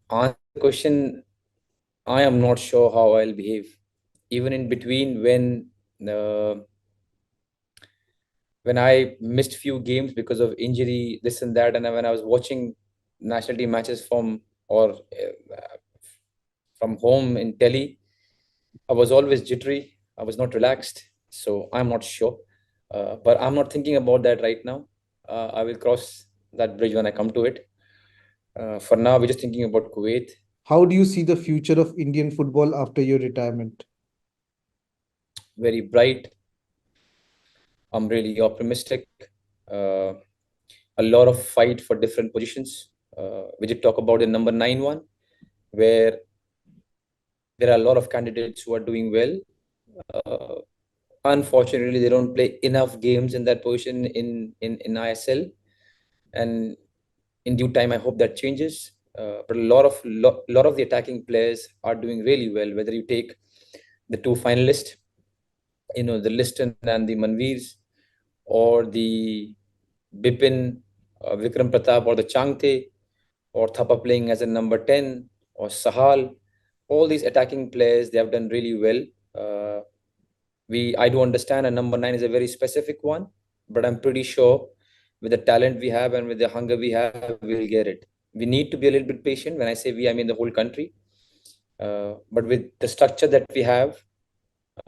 Answer the question, I am not sure how I'll behave. Even in between, uh, when I missed few games because of injury, this and that, and when I was watching national team matches from home in Delhi, I was always jittery. I was not relaxed, so I'm not sure. But I'm not thinking about that right now. I will cross that bridge when I come to it. For now, we're just thinking about Kuwait. How do you see the future of Indian football after your retirement? Very bright. I'm really optimistic. Uh, a lot of fight for different positions. We did talk about the number nine one, where there are a lot of candidates who are doing well. Uh, Unfortunately, they don't play enough games in that position in ISL, and in due time, I hope that changes. But lot of the attacking players are doing really well. Whether you take the two finalists, the Liston and the Manveers, or the Bipin, Vikram Pratap, or the Changte, or Thapa playing as a number 10, or Sahal. All these attacking players, they have done really well. Uh, I do understand a number 9 is a very specific one, but I'm pretty sure with the talent we have and with the hunger we have, we'll get it. We need to be a little bit patient. When I say we, I mean the whole country. But with the structure that we have,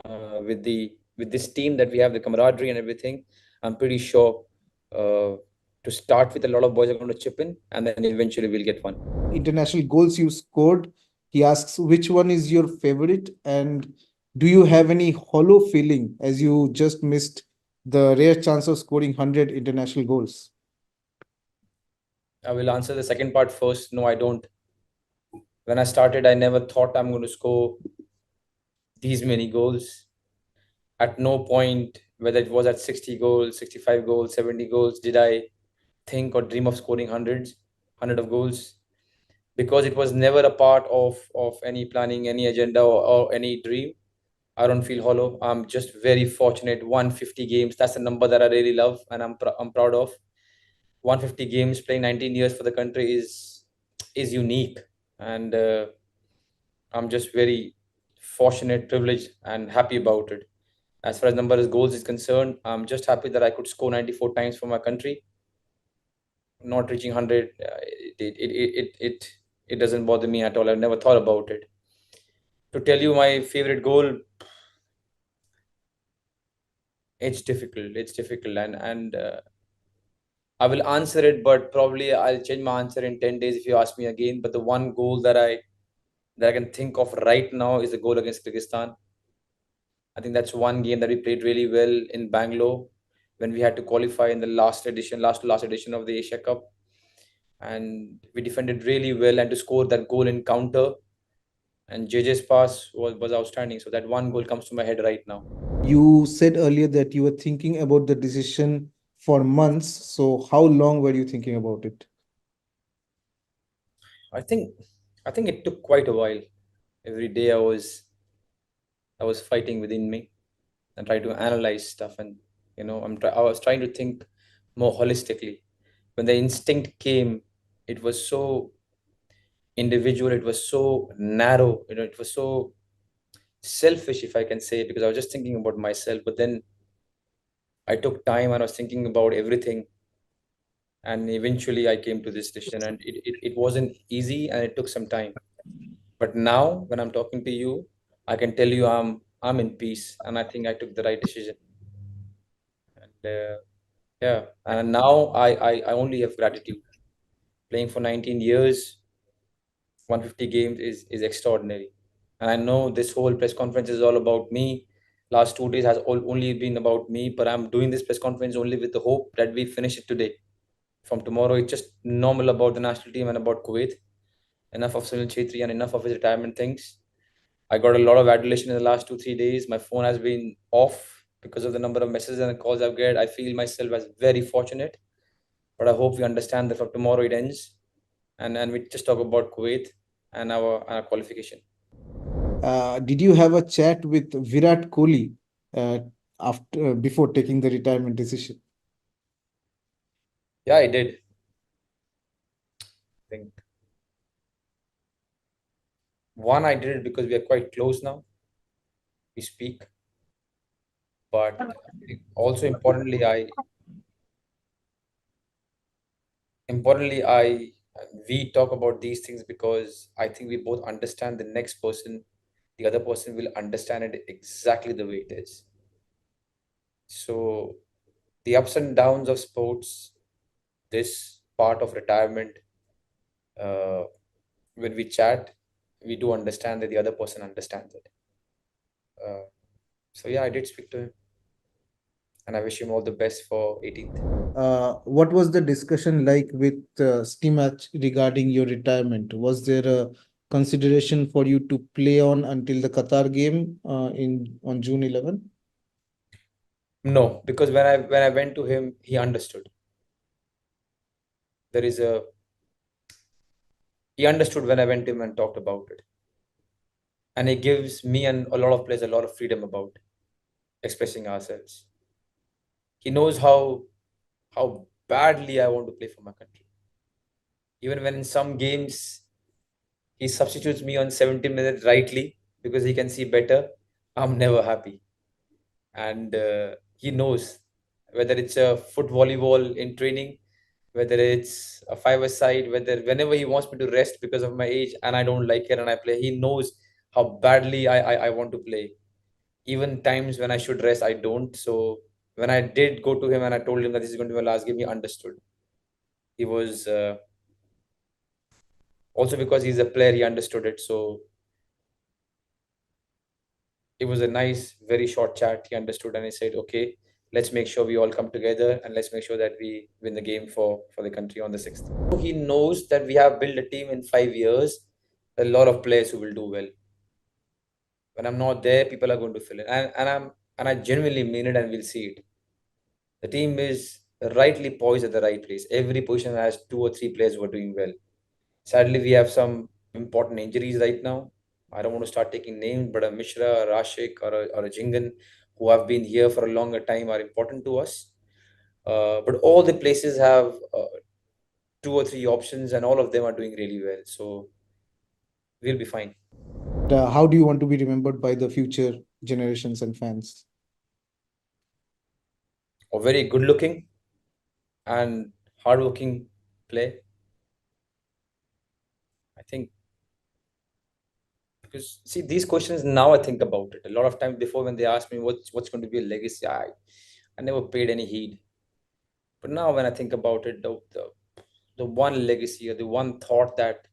with this team that we have, the camaraderie and everything, I'm pretty sure to start with, a lot of boys are going to chip in, and then eventually we'll get one. International goals you scored. He asks which one is your favorite, and do you have any hollow feeling as you just missed the rare chance of scoring 100 international goals? I will answer the second part first. No, I don't. When I started, I never thought I'm going to score these many goals. At no point, whether it was at 60 goals, 65 goals, 70 goals, did I think or dream of scoring hundred of goals, because it was never a part of any planning, any agenda, or any dream. I don't feel hollow. I'm just very fortunate. 150 games, that's a number that I really love, and I'm proud of. 150 games, playing 19 years for the country is unique, and I'm just very fortunate, privileged, and happy about it. As far as number of goals is concerned, I'm just happy that I could score 94 times for my country. Not reaching 100, it doesn't bother me at all. I've never thought about it. To tell you my favorite goal, it's difficult. It's difficult, and I will answer it, but probably I'll change my answer in 10 days if you ask me again. But the one goal that I can think of right now is the goal against Kyrgyzstan. I think that's one game that we played really well in Bangalore when we had to qualify in the last to last edition of the Asia Cup, and we defended really well. And to score that goal in counter and JJ's pass was outstanding. So that one goal comes to my head right now. You said earlier that you were thinking about the decision for months. So, how long were you thinking about it? I think I think it took quite a while. Every day I was fighting within me and try to analyze stuff, and I was trying to think more holistically. When the instinct came, it was so individual, it was so narrow, it was so selfish, if I can say it, because I was just thinking about myself. But then I took time and I was thinking about everything, and eventually I came to this decision, and it wasn't easy and it took some time. But now when I'm talking to you, I can tell you I'm in peace, and I think I took the right decision. And yeah, and now I only have gratitude. Playing for 19 years, 150 games is extraordinary. And I know this whole press conference is all about me. Last 2 days has only been about me, but I'm doing this press conference only with the hope that we finish it today. From tomorrow, it's just normal about the national team and about Kuwait. Enough of Sunil Chhetri and enough of his retirement things. I got a lot of adulation in the last 2 3 days. My phone has been off because of the number of messages and calls I've get. I feel myself as very fortunate, but I hope we understand that from tomorrow it ends, and we just talk about Kuwait and our qualification. Did you have a chat with Virat Kohli uh, after before taking the retirement decision? Yeah, I did. I think One, I did it because we are quite close now. We speak, but also importantly, I we talk about these things because I think we both understand the next person, the other person will understand it exactly the way it is. So the ups and downs of sports, this part of retirement, uh, when we chat, we do understand that the other person understands it. Uh, so yeah, I did speak to him, and I wish him all the best for 18th. What was the discussion like with Stimac regarding your retirement? Was there a consideration for you to play on until the Qatar game in on June 11? No, because when I went to him, he understood. There is a He understood when I went to him and talked about it, and he gives me and a lot of players a lot of freedom about expressing ourselves. He knows how badly I want to play for my country. Even when in some games he substitutes me on 70 minutes rightly because he can see better, I'm never happy. And he knows whether it's a foot volleyball in training, whether it's a five-a-side, whether whenever he wants me to rest because of my age and I don't like it and I play, he knows how badly I want to play. Even times when I should rest, I don't. So when I did go to him and I told him that this is going to be my last game, he understood. He was also, because he's a player, he understood it. So it was a nice, very short chat. He understood and he said, "Okay, let's make sure we all come together and let's make sure that we win the game for the country on the 6th." He knows that we have built a team in 5 years, a lot of players who will do well. When I'm not there, people are going to fill in, and I genuinely mean it, and we'll see it. The team is rightly poised at the right place. Every position has two or three players who are doing well. Sadly, we have some important injuries right now. I don't want to start taking names, but a Mishra, a Rashik, or a Jingan, who have been here for a longer time, are important to us. But all the places have two or three options, and all of them are doing really well. So we'll be fine. How do you want to be remembered by the future generations and fans? A very good looking and hardworking play. I think, because see these questions now, I think about it a lot of times. Before, when they ask me what's going to be a legacy, I never paid any heed. But now when I think about it, the one legacy or the one thought that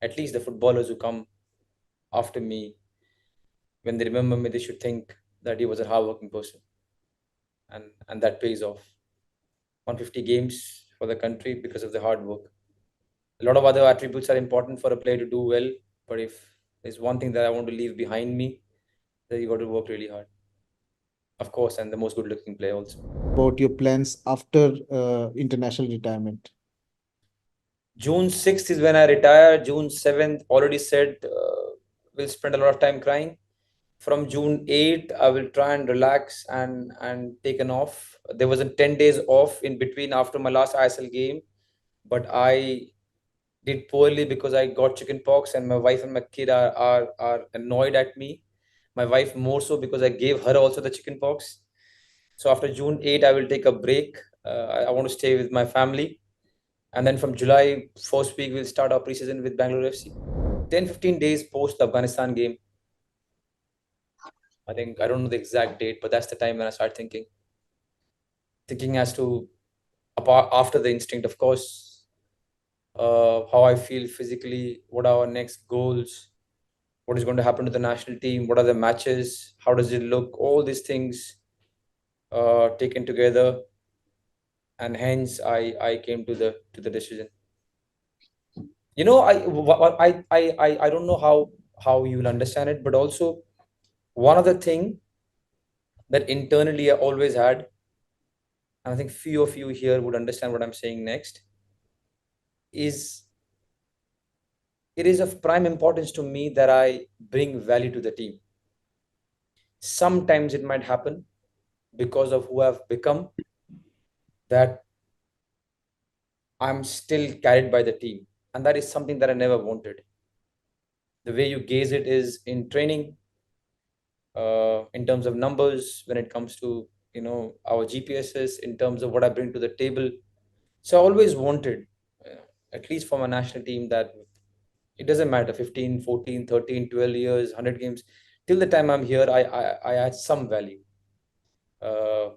at least the footballers who come after me, when they remember me, they should think that he was a hardworking person, and that pays off. 150 games for the country because of the hard work. A lot of other attributes are important for a player to do well, but if there's one thing that I want to leave behind me, then you got to work really hard, of course, and the most good looking player also. About your plans after international retirement? June 6th is when I retire. June 7th, already said, we'll spend a lot of time crying. From June 8th, I will try and relax and take an off. There was a 10 days off in between after my last ISL game, but I did poorly because I got chicken pox, and my wife and my kid are annoyed at me. My wife more so because I gave her also the chicken pox. So after June 8th, I will take a break. I want to stay with my family. And then from July first week, we'll start our preseason with Bangalore FC. 10-15 days post the Afghanistan game. I think, I don't know the exact date, but that's the time when I start thinking as to, apart after the instinct, of course, how I feel physically, what are our next goals, what is going to happen to the national team, what are the matches, how does it look, all these things taken together, and hence I came to the decision. I don't know how you'll understand it, but also one other thing that internally I always had, and I think few of you here would understand what I'm saying next, is it is of prime importance to me that I bring value to the team. Sometimes it might happen because of who I've become that I'm still carried by the team, and that is something that I never wanted. The way you gaze it is in training, in terms of numbers, when it comes to our GPSs, in terms of what I bring to the table. So I always wanted, at least for my national team, that it doesn't matter 15, 14, 13, 12 years, 100 games, till the time I'm here, I add some value. Uh,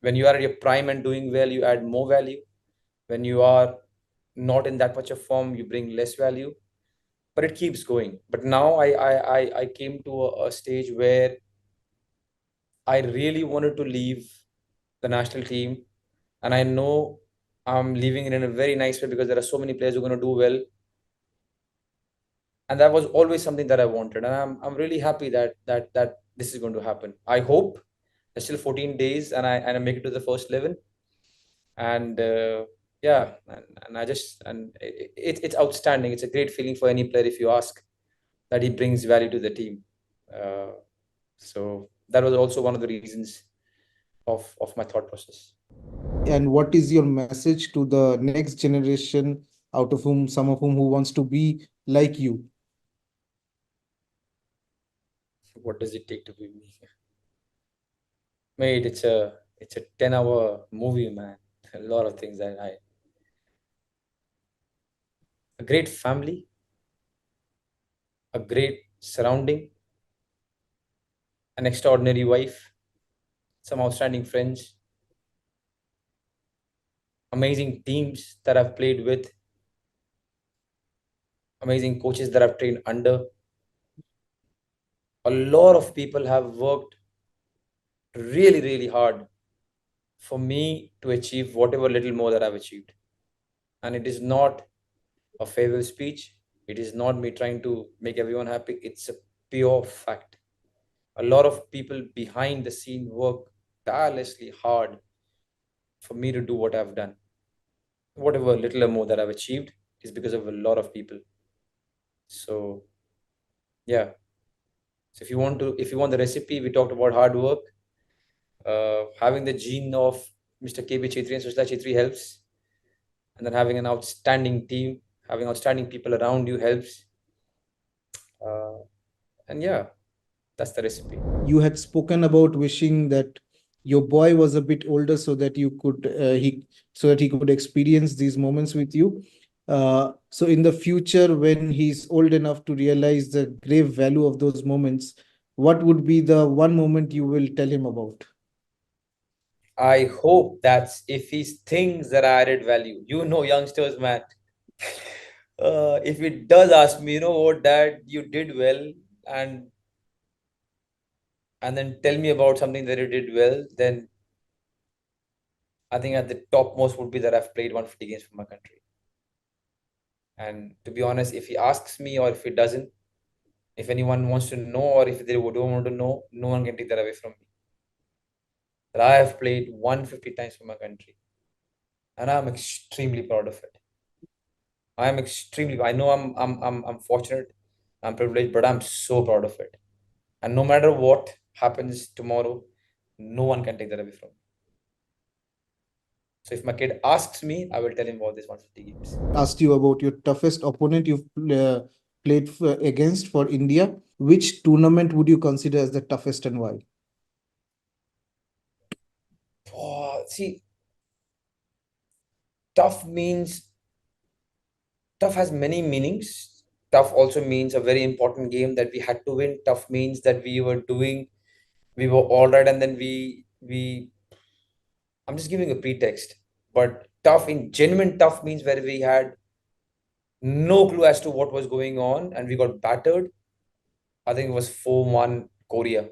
when you are at your prime and doing well, you add more value. When you are not in that much of form, you bring less value. But it keeps going. But now I came to a stage where I really wanted to leave the national team, and I know I'm leaving it in a very nice way because there are so many players who are going to do well, and that was always something that I wanted, and I'm really happy that this is going to happen. I hope there's still 14 days, and I make it to the first 11, and yeah, and I just and it's outstanding. It's a great feeling for any player if you ask that he brings value to the team. Uh, so that was also one of the reasons of my thought process. And what is your message to the next generation, out of whom some of whom who wants to be like you? What does it take to be me? Mate, it's a 10-hour movie, man. A lot of things that I a great family, a great surrounding, an extraordinary wife, some outstanding friends, amazing teams that I've played with, amazing coaches that I've trained under. A lot of people have worked really, really hard for me to achieve whatever little more that I've achieved. And it is not a farewell speech. It is not me trying to make everyone happy. It's a pure fact. A lot of people behind the scene work tirelessly hard for me to do what I've done. Whatever little or more that I've achieved is because of a lot of people. So yeah. So if you want the recipe, we talked about hard work. Having the gene of Mr. KB Chhetri and Sushila Chhetri helps, and then having an outstanding team, having outstanding people around you helps. Uh, and yeah, that's the recipe. You had spoken about wishing that your boy was a bit older so that you could he so that he could experience these moments with you. So in the future, when he's old enough to realize the grave value of those moments, what would be the one moment you will tell him about? I hope that's if he thinks that I added value. Youngsters, man. If it does ask me, what, Dad, you did well, and then tell me about something that you did well, then I think at the topmost would be that I've played 150 games for my country. And to be honest, if he asks me or if he doesn't, if anyone wants to know or if they don't want to know, no one can take that away from me. That I have played 150 times for my country, and I'm extremely proud of it. I am extremely. I know I'm fortunate, I'm privileged, but I'm so proud of it. And no matter what happens tomorrow, no one can take that away from me. So if my kid asks me, I will tell him about this 150 games. Asked you about your toughest opponent you've played against for India. Which tournament would you consider as the toughest and why? Oh, see, tough means tough has many meanings. Tough also means a very important game that we had to win. Tough means that we were all right, and then we. I'm just giving a pretext, but tough in genuine tough means where we had no clue as to what was going on and we got battered. I think it was 4-1 Korea.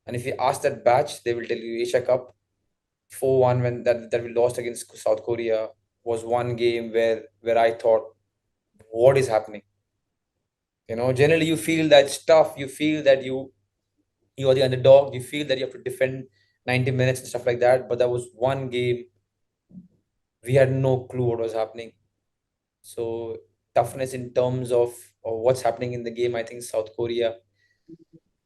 And if you ask that batch, they will tell you Asia Cup 4-1 when that we lost against South Korea was one game where I thought, what is happening? Generally you feel that stuff, you feel that you are the underdog, you feel that you have to defend 90 minutes and stuff like that. But that was one game we had no clue what was happening. So toughness in terms of what's happening in the game, I think South Korea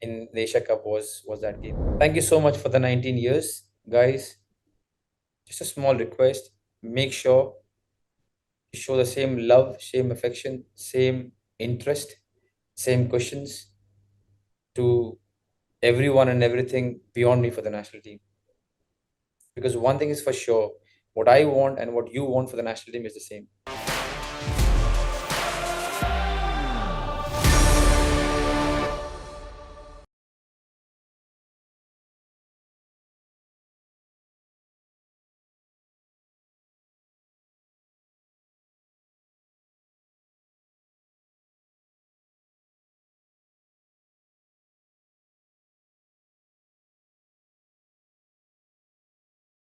in the Asia Cup was that game. Thank you so much for the 19 years, guys. Just a small request. Make sure you show the same love, same affection, same interest same questions to everyone and everything beyond me for the national team. Because one thing is for sure, what I want and what you want for the national team is the same.